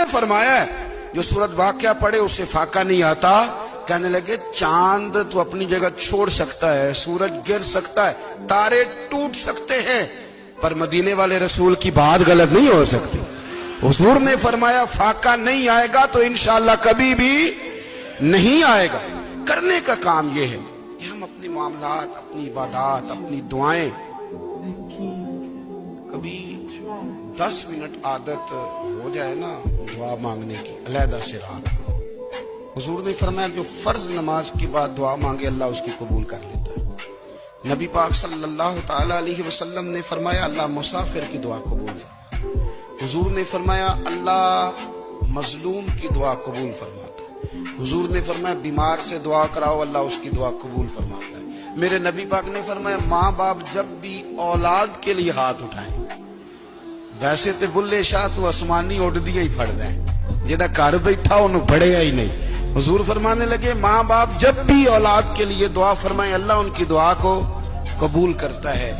फरमाया है, जो सूरत वाक़या पढ़े उसे फाका नहीं आता। कहने लगे चांद तो अपनी जगह छोड़ सकता है, सूरज गिर सकता है, तारे टूट सकते हैं, पर मदीने वाले रसूल की बात गलत नहीं हो सकती। हुजूर ने फरमाया फाका नहीं आएगा तो इंशाअल्लाह कभी भी नहीं आएगा। करने का काम यह है कि हम अपने मामलात, अपनी इबादत, अपनी दुआएं कभी 10 मिनट आदत हो जाए ना दुआ मांगने की, अलहदा से रात को। हुजूर ने फरमाया जो फर्ज नमाज के बाद दुआ मांगे अल्लाह उसकी कबूल कर लेता है। नबी पाक सल्लल्लाहु ताला अलैहि वसल्लम ने फरमाया अल्लाह मुसाफिर की दुआ कबूल फरमाता। हुजूर ने फरमाया अल्लाह मजलूम की दुआ कबूल फरमाता। हुजूर ने फरमाया बीमार से दुआ कराओ अल्लाह उसकी दुआ कबूल फरमाता है। मेरे नबी पाक ने फरमाया माँ बाप जब भी औलाद के लिए हाथ उठाएं, वैसे तो बुल्ले शाह तो आसमानी उड़दियां ही फड़ दें, जेड़ा घर बैठा उन्होंने फड़ेगा ही नहीं। हुजूर फरमाने लगे माँ बाप जब भी औलाद के लिए दुआ फरमाएं अल्लाह उनकी दुआ को कबूल करता है।